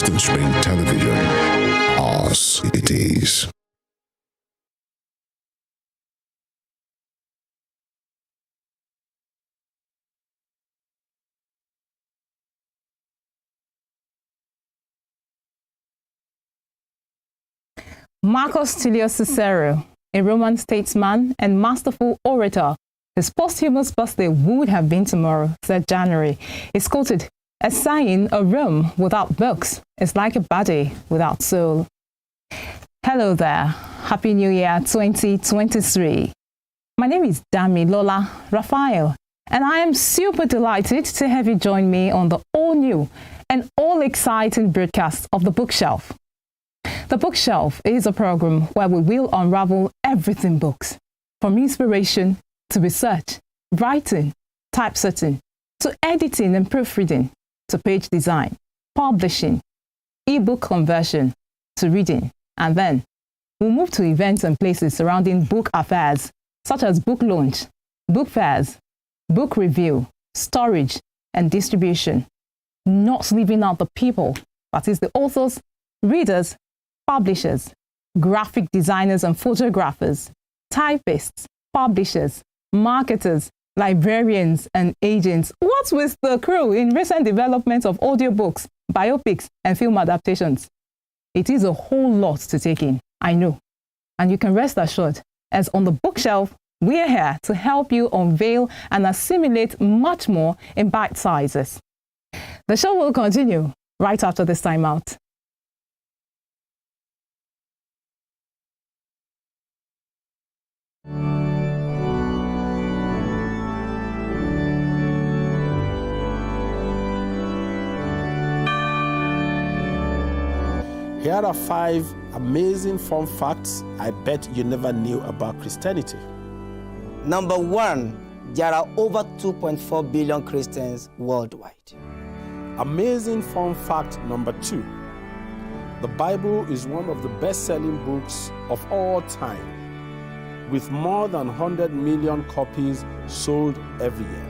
Western Spring Television. Ours it is. Marcus Tullius Cicero, a Roman statesman and masterful orator, his posthumous birthday would have been tomorrow, 3rd January, is quoted as saying a Rome without books is like a body without soul. Hello there. Happy New Year 2023. My name is Damilola Raphael, and I am super delighted to have you join me on the all-new and all-exciting broadcast of The Bookshelf. The Bookshelf is a program where we will unravel everything books, from inspiration to research, writing, typesetting, to editing and proofreading, to page design, publishing, ebook conversion, to reading, and then we'll move to events and places surrounding book affairs, such as book launch, book fairs, book review, storage, and distribution, not leaving out the people, that is the authors, readers, publishers, graphic designers and photographers, typists, publishers, marketers, librarians, and agents. What's with the crew in recent developments of audiobooks, biopics, and film adaptations? It is a whole lot to take in, I know. And you can rest assured, as on The Bookshelf, we're here to help you unveil and assimilate much more in bite sizes. The show will continue right after this time out. Here are 5 amazing fun facts I bet you never knew about Christianity. Number 1, there are over 2.4 billion Christians worldwide. Amazing fun fact number 2. The Bible is one of the best-selling books of all time, with more than 100 million copies sold every year.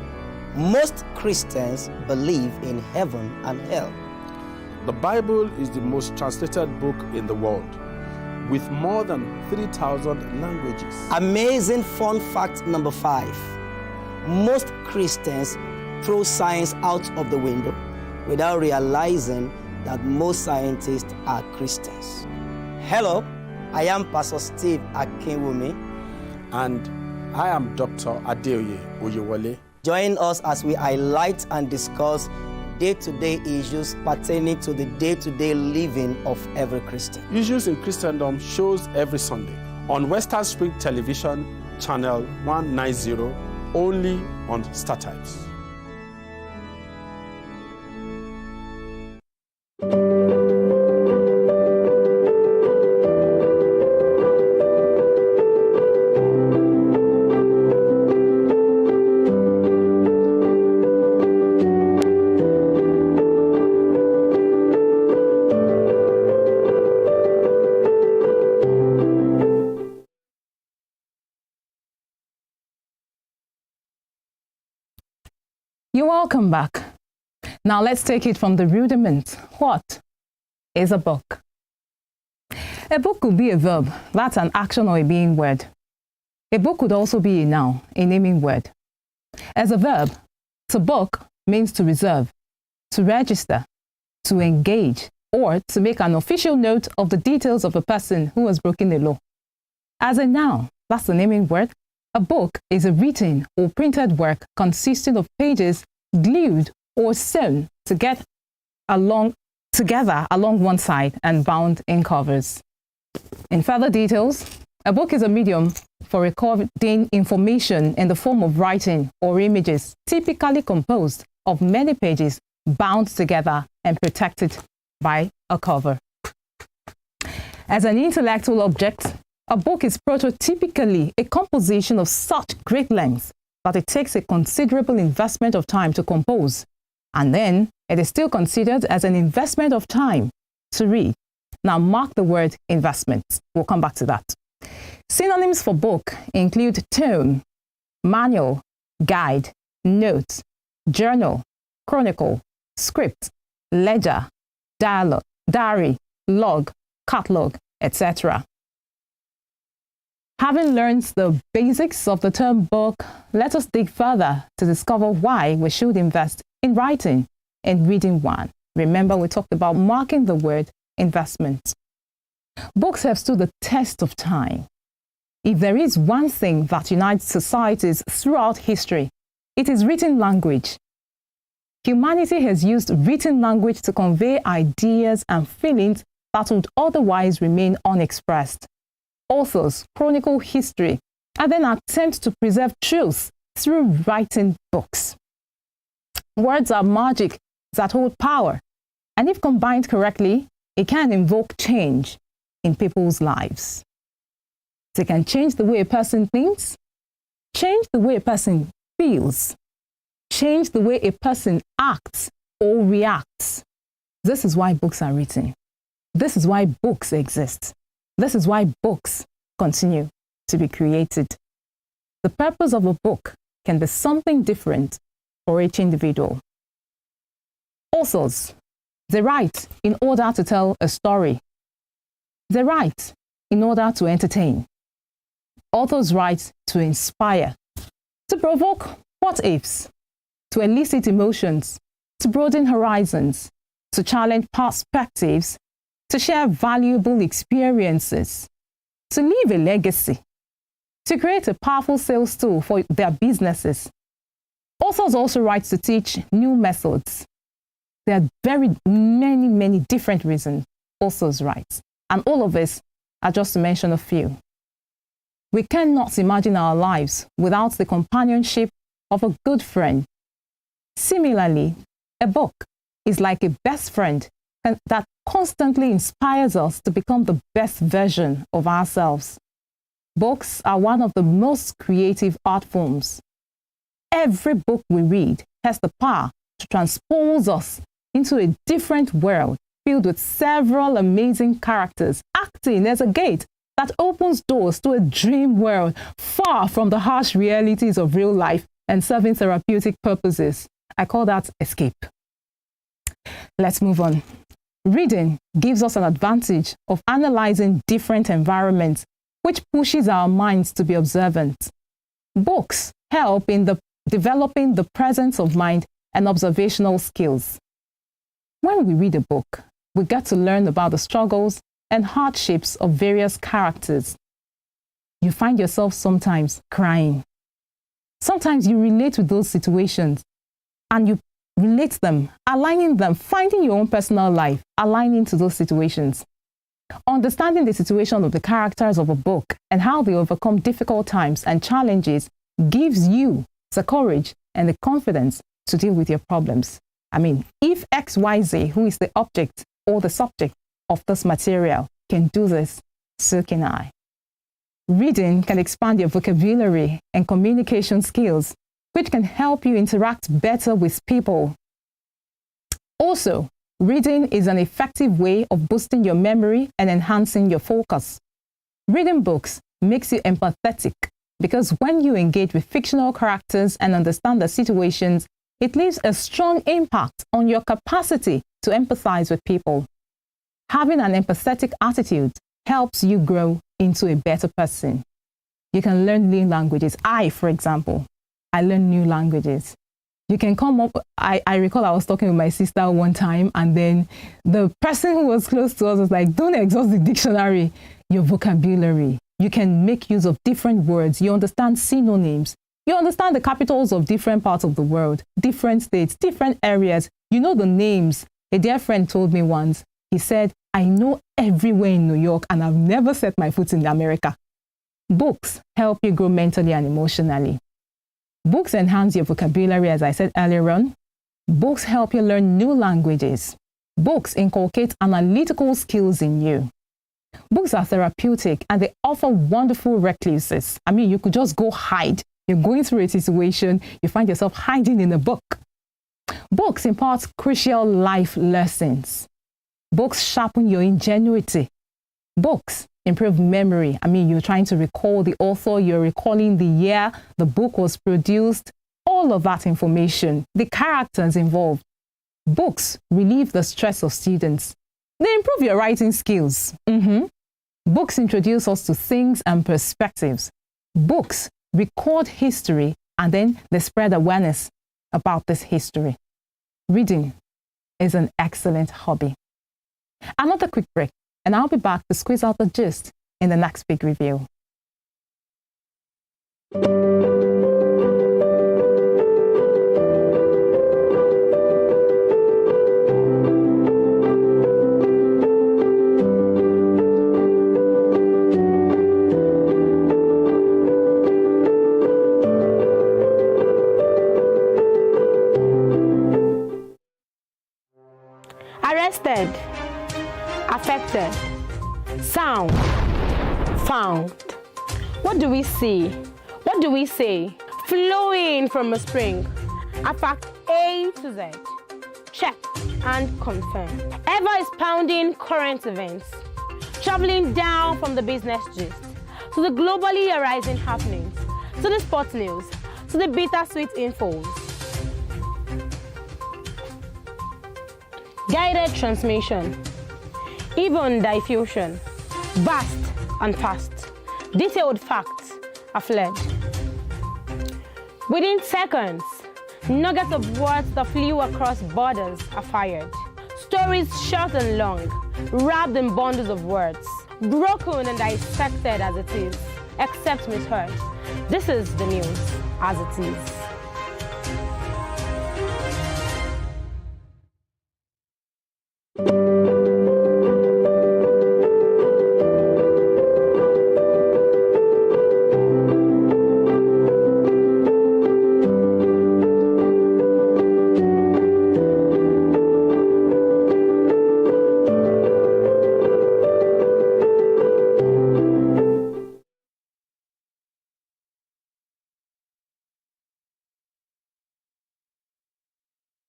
Most Christians believe in heaven and hell. The Bible is the most translated book in the world, with more than 3,000 languages. Amazing fun fact number 5. Most Christians throw science out of the window without realizing that most scientists are Christians. Hello, I am Pastor Steve Akinwumi. And I am Dr. Adeoye Oyewole. Join us as we highlight and discuss day-to-day issues pertaining to the day-to-day living of every Christian. Issues in Christendom shows every Sunday on Western Spring Television, channel 190, only on StarTimes. You're welcome back. Now let's take it from the rudiment. What is a book? A book could be a verb, that's an action or a being word. A book could also be a noun, a naming word. As a verb, to book means to reserve, to register, to engage, or to make an official note of the details of a person who has broken the law. As a noun, that's the naming word. A book is a written or printed work consisting of pages glued or sewn together along one side and bound in covers. In further details, a book is a medium for recording information in the form of writing or images, typically composed of many pages bound together and protected by a cover. As an intellectual object, a book is prototypically a composition of such great length that it takes a considerable investment of time to compose, and then it is still considered as an investment of time to read. Now mark the word investment. We'll come back to that. Synonyms for book include tome, manual, guide, note, journal, chronicle, script, ledger, dialogue, diary, log, catalog, etc. Having learned the basics of the term book, let us dig further to discover why we should invest in writing and reading one. Remember, we talked about marking the word investment. Books have stood the test of time. If there is one thing that unites societies throughout history, it is written language. Humanity has used written language to convey ideas and feelings that would otherwise remain unexpressed. Authors chronicle history and then attempt to preserve truth through writing books. Words are magic that hold power, and if combined correctly, it can invoke change in people's lives. They can change the way a person thinks, change the way a person feels, change the way a person acts or reacts. This is why books are written. This is why books exist. This is why books continue to be created. The purpose of a book can be something different for each individual. Authors, they write in order to tell a story. They write in order to entertain. Authors write to inspire, to provoke what-ifs, to elicit emotions, to broaden horizons, to challenge perspectives, to share valuable experiences, to leave a legacy, to create a powerful sales tool for their businesses. Authors also write to teach new methods. There are very many different reasons authors write, and all of us are just to mention a few. We cannot imagine our lives without the companionship of a good friend. Similarly, a book is like a best friend that constantly inspires us to become the best version of ourselves. Books are one of the most creative art forms. Every book we read has the power to transpose us into a different world filled with several amazing characters acting as a gate that opens doors to a dream world far from the harsh realities of real life and serving therapeutic purposes. I call that escape. Let's move on. Reading gives us an advantage of analyzing different environments, which pushes our minds to be observant. Books help in developing the presence of mind and observational skills. When we read a book, we get to learn about the struggles and hardships of various characters. You find yourself sometimes crying. Sometimes you relate with those situations and you relate them, aligning them, finding your own personal life, aligning to those situations. Understanding the situation of the characters of a book and how they overcome difficult times and challenges gives you the courage and the confidence to deal with your problems. I mean, if XYZ, who is the object or the subject of this material, can do this, so can I. Reading can expand your vocabulary and communication skills, which can help you interact better with people. Also, reading is an effective way of boosting your memory and enhancing your focus. Reading books makes you empathetic because when you engage with fictional characters and understand the situations, it leaves a strong impact on your capacity to empathize with people. Having an empathetic attitude helps you grow into a better person. You can learn new languages. For example, I learn new languages. You can come up, I recall I was talking with my sister one time, and then the person who was close to us was like, don't exhaust the dictionary, your vocabulary. You can make use of different words. You understand synonyms. You understand the capitals of different parts of the world, different states, different areas. You know the names. A dear friend told me once, he said, I know everywhere in New York and I've never set my foot in America. Books help you grow mentally and emotionally. Books enhance your vocabulary, as I said earlier on. Books help you learn new languages. Books inculcate analytical skills in you. Books are therapeutic and they offer wonderful recluses. I mean, you could just go hide. You're going through a situation, you find yourself hiding in a book. Books impart crucial life lessons. Books sharpen your ingenuity. Books improve memory. I mean, you're trying to recall the author, you're recalling the year the book was produced, all of that information, the characters involved. Books relieve the stress of students. They improve your writing skills. Books introduce us to things and perspectives. Books record history and then they spread awareness about this history. Reading is an excellent hobby. Another quick break, and I'll be back to squeeze out the gist in the next big review. Arrested, affected, sound, found. What do we see? What do we say? Flowing from a spring. A fact A to Z. Check and confirm. Ever expounding current events. Traveling down from the business gist to the globally arising happenings, to the sports news, to the bittersweet infos. Guided transmission, even diffusion, vast and fast, detailed facts are fled. Within seconds, nuggets of words that flew across borders are fired. Stories short and long, wrapped in bundles of words, broken and dissected as it is, except misheard. This is the news as it is.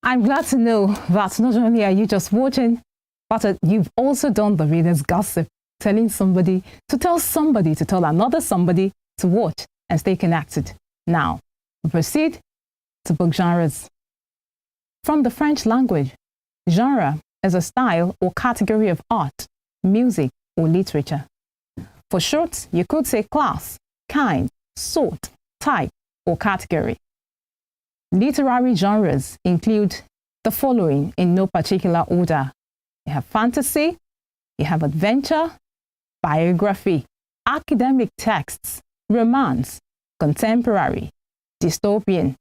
I'm glad to know that not only are you just watching, but that you've also done the reader's gossip, telling somebody to tell another somebody to watch and stay connected. Now, we proceed to book genres. From the French language, genre is a style or category of art, music, or literature. For short, you could say class, kind, sort, type, or category. Literary genres include the following in no particular order. You have fantasy, you have adventure, biography, academic texts, romance, contemporary, dystopian,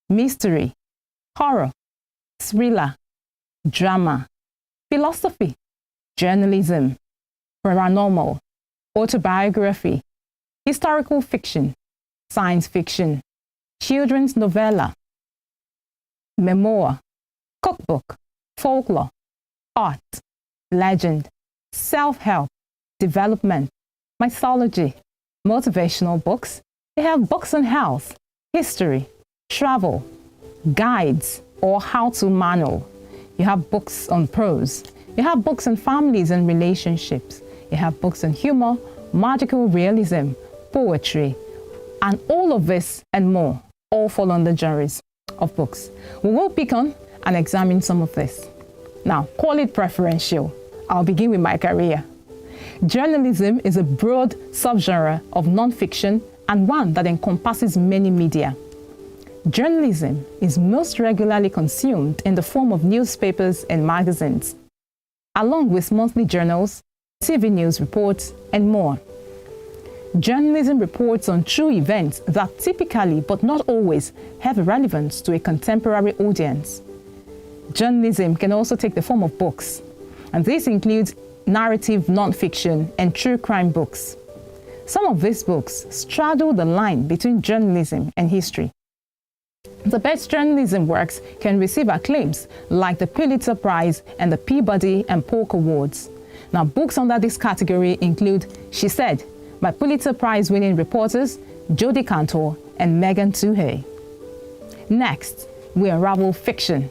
mystery, horror, thriller, drama, philosophy, journalism, paranormal, autobiography, historical fiction, science fiction, children's novella, memoir, cookbook, folklore, art, legend, self-help, development, mythology, motivational books. They have books on health, history, travel, guides, or how-to manual. You have books on prose. You have books on families and relationships. You have books on humor, magical realism, poetry, and all of this and more all fall under genres of books. We will pick on and examine some of this. Now, call it preferential. I'll begin with my career. Journalism is a broad subgenre of non-fiction and one that encompasses many media. Journalism is most regularly consumed in the form of newspapers and magazines, along with monthly journals, TV news reports, and more. Journalism reports on true events that typically, but not always, have relevance to a contemporary audience. Journalism can also take the form of books, and this includes narrative non-fiction and true crime books. Some of these books straddle the line between journalism and history. The best journalism works can receive acclaims like the Pulitzer Prize and the Peabody and Polk Awards. Now, books under this category include She Said, by Pulitzer Prize-winning reporters Jodi Cantor and Megan Twohey. Next, we unravel fiction.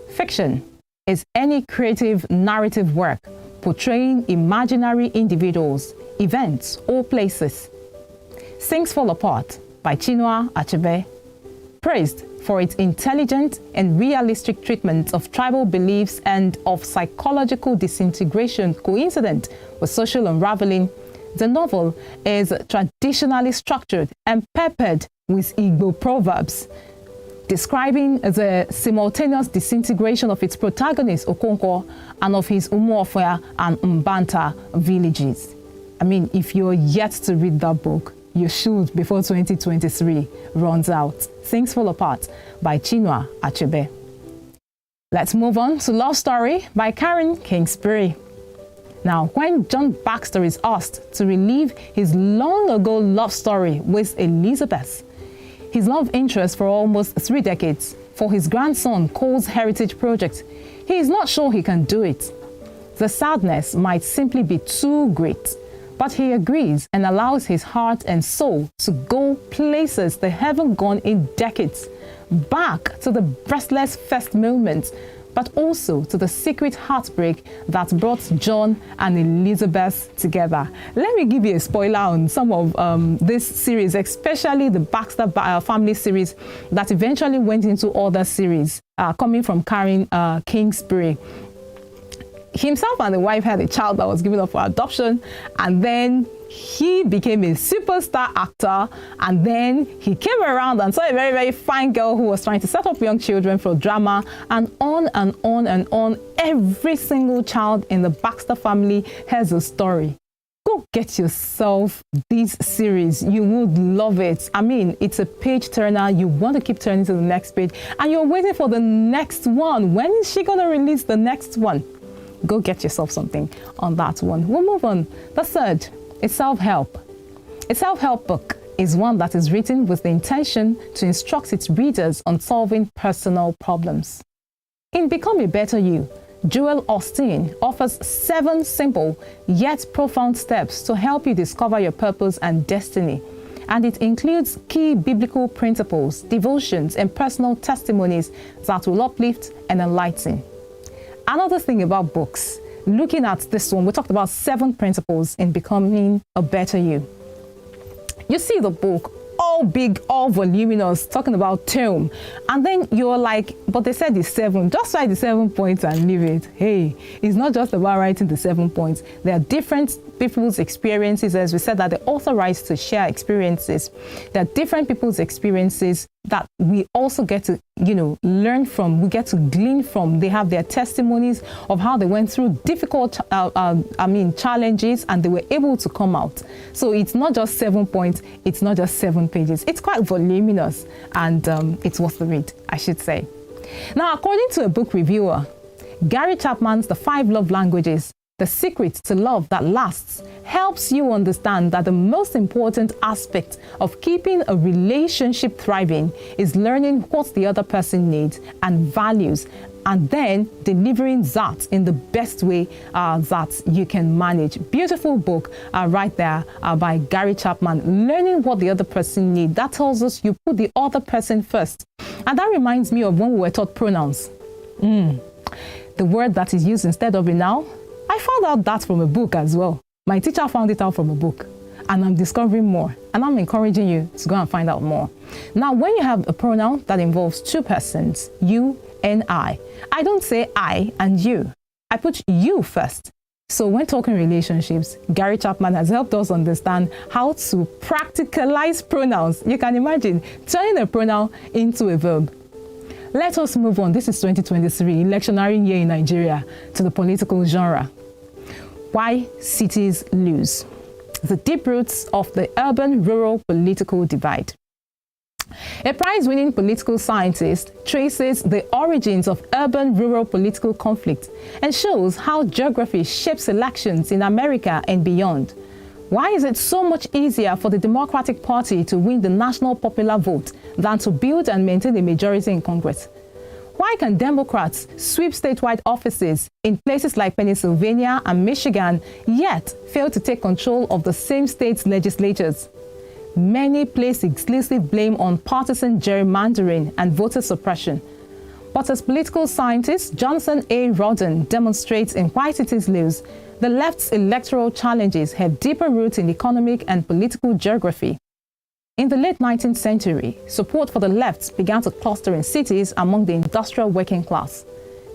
Fiction is any creative narrative work portraying imaginary individuals, events, or places. Things Fall Apart by Chinua Achebe. praised for its intelligent and realistic treatment of tribal beliefs and of psychological disintegration coincident with social unraveling, the novel is traditionally structured and peppered with Igbo proverbs, describing the simultaneous disintegration of its protagonist, Okonkwo, and of his Umuofia and Mbanta villages. I mean, if you're yet to read that book, you should before 2023 runs out. Things Fall Apart by Chinua Achebe. Let's move on to Love Story by Karen Kingsbury. Now, when John Baxter is asked to relive his long-ago love story with Elizabeth, his love interest for almost 3 decades, for his grandson Cole's heritage project, he is not sure he can do it. The sadness might simply be too great, but he agrees and allows his heart and soul to go places they haven't gone in decades, back to the breathless first moments, but also to the secret heartbreak that brought John and Elizabeth together. Let me give you a spoiler on some of this series, especially the Baxter family series that eventually went into other series, coming from Karen Kingsbury. Himself and the wife had a child that was given up for adoption, and then he became a superstar actor, and then he came around and saw a very, very fine girl who was trying to set up young children for drama, and on and on and on. Every single child in the Baxter family has a story. Go get yourself this series. You would love it. I mean, it's a page turner. You want to keep turning to the next page, and you're waiting for the next one. When is she going to release the next one? Go get yourself something on that one. We'll move on. The third is self-help. A self-help book is one that is written with the intention to instruct its readers on solving personal problems. In Become a Better You, Joel Osteen offers 7 simple yet profound steps to help you discover your purpose and destiny. And it includes key biblical principles, devotions, and personal testimonies that will uplift and enlighten. Another thing about books, looking at this one, we talked about 7 principles in becoming a better you. You see the book, all big, all voluminous, talking about tome, and then you're like, but they said it's 7. Just write the 7 points and leave it. Hey, it's not just about writing the 7 points. There are different people's experiences. As we said, that the author writes to share experiences. There are different people's experiences that we also get to, learn from. We get to glean from. They have their testimonies of how they went through difficult, challenges, and they were able to come out. So it's not just 7 points. It's not just 7 pages. It's quite voluminous, and it's worth the read, I should say. Now, according to a book reviewer, Gary Chapman's The 5 Love Languages, The Secret to Love That Lasts, helps you understand that the most important aspect of keeping a relationship thriving is learning what the other person needs and values, and then delivering that in the best way that you can manage. Beautiful book right there by Gary Chapman. Learning what the other person needs. That tells us you put the other person first. And that reminds me of when we were taught pronouns. The word that is used instead of a noun. I found out that from a book as well. My teacher found it out from a book, and I'm discovering more, and I'm encouraging you to go and find out more. Now, when you have a pronoun that involves 2 persons, you and I don't say I and you. I put you first. So when talking relationships, Gary Chapman has helped us understand how to practicalize pronouns. You can imagine turning a pronoun into a verb. Let us move on. This is 2023, electionary year in Nigeria, to the political genre. Why cities lose. The deep roots of the urban-rural political divide. A prize-winning political scientist traces the origins of urban-rural political conflict and shows how geography shapes elections in America and beyond. Why is it so much easier for the Democratic Party to win the national popular vote than to build and maintain a majority in Congress? Why can Democrats sweep statewide offices in places like Pennsylvania and Michigan, yet fail to take control of the same states' legislatures? Many place exclusive blame on partisan gerrymandering and voter suppression. But as political scientist Johnson A. Rodden demonstrates in Why Cities Lose, the left's electoral challenges have deeper roots in economic and political geography. In the late 19th century, support for the left began to cluster in cities among the industrial working class.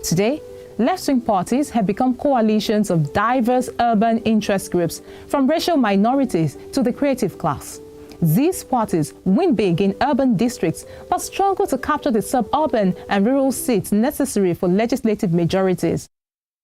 Today, left-wing parties have become coalitions of diverse urban interest groups, from racial minorities to the creative class. These parties win big in urban districts but struggle to capture the suburban and rural seats necessary for legislative majorities.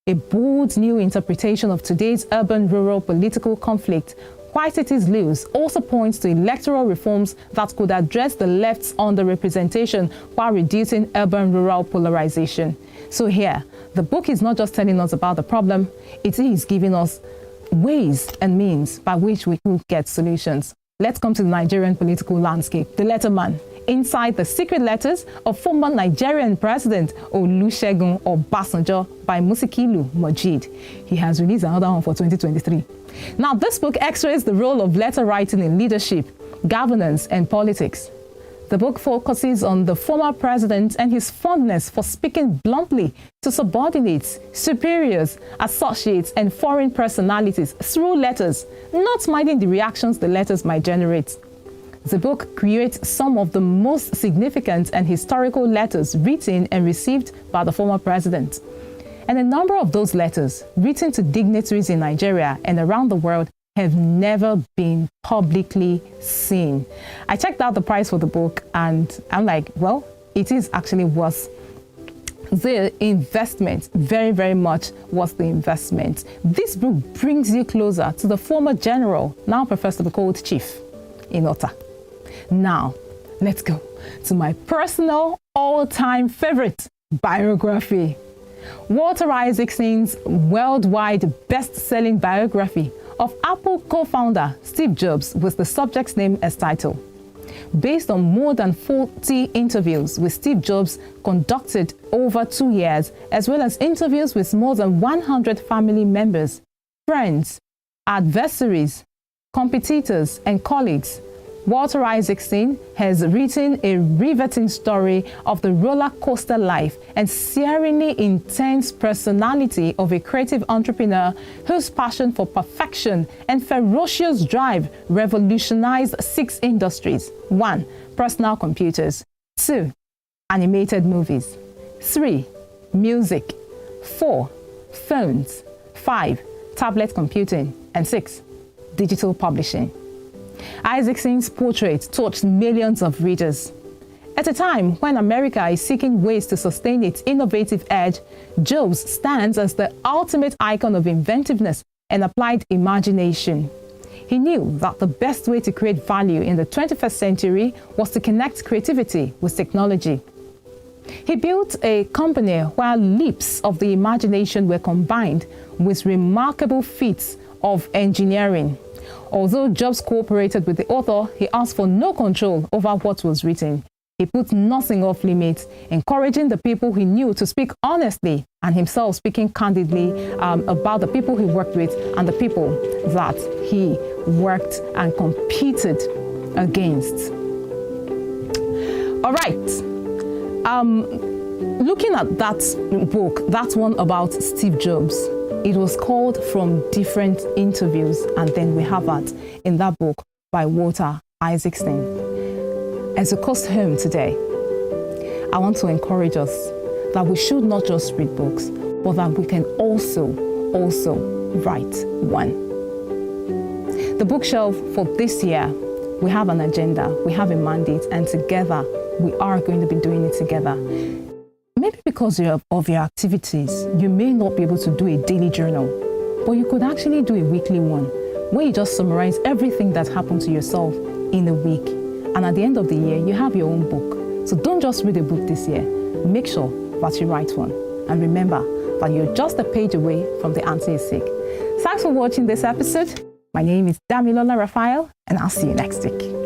A bold new interpretation of today's urban-rural political conflict, Why Cities Lose, also points to electoral reforms that could address the left's underrepresentation while reducing urban-rural polarization. So here, the book is not just telling us about the problem, it is giving us ways and means by which we could get solutions. Let's come to the Nigerian political landscape. The Letterman. Inside the Secret Letters of former Nigerian President Olusegun Obasanjo by Musikilu Majid. He has released another one for 2023. Now, this book x-rays the role of letter writing in leadership, governance, and politics. The book focuses on the former president and his fondness for speaking bluntly to subordinates, superiors, associates, and foreign personalities through letters, not minding the reactions the letters might generate. The book creates some of the most significant and historical letters written and received by the former president. And a number of those letters, written to dignitaries in Nigeria and around the world, have never been publicly seen. I checked out the price for the book and I'm like, well, it is actually worth the investment, very, very much worth the investment. This book brings you closer to the former general, now prefers to be called Chief, in Ota. Now, let's go to my personal all-time favorite biography. Walter Isaacson's worldwide best-selling biography of Apple co-founder Steve Jobs was the subject's name as title. Based on more than 40 interviews with Steve Jobs conducted over 2 years, as well as interviews with more than 100 family members, friends, adversaries, competitors, and colleagues, Walter Isaacson has written a riveting story of the roller coaster life and searingly intense personality of a creative entrepreneur whose passion for perfection and ferocious drive revolutionized 6 industries. 1. Personal computers. 2. Animated movies. 3. Music. 4. Phones. 5. Tablet computing. And 6. Digital publishing. Isaacson's portrait touched millions of readers. At a time when America is seeking ways to sustain its innovative edge, Jobs stands as the ultimate icon of inventiveness and applied imagination. He knew that the best way to create value in the 21st century was to connect creativity with technology. He built a company where leaps of the imagination were combined with remarkable feats of engineering. Although Jobs cooperated with the author, he asked for no control over what was written. He put nothing off limits, encouraging the people he knew to speak honestly and himself speaking candidly about the people he worked with and the people that he worked and competed against. All right. Looking at that book, that one about Steve Jobs, it was called From Different Interviews, and then we have that in that book by Walter Isaacson. As we coast home today, I want to encourage us that we should not just read books, but that we can also write one. The bookshelf for this year, we have an agenda, we have a mandate, and together we are going to be doing it together. Maybe because of your activities, you may not be able to do a daily journal, but you could actually do a weekly one where you just summarize everything that happened to yourself in a week. And at the end of the year, you have your own book. So don't just read a book this year. Make sure that you write one. And remember that you're just a page away from the answer you seek. Thanks for watching this episode. My name is Damilola Raphael, and I'll see you next week.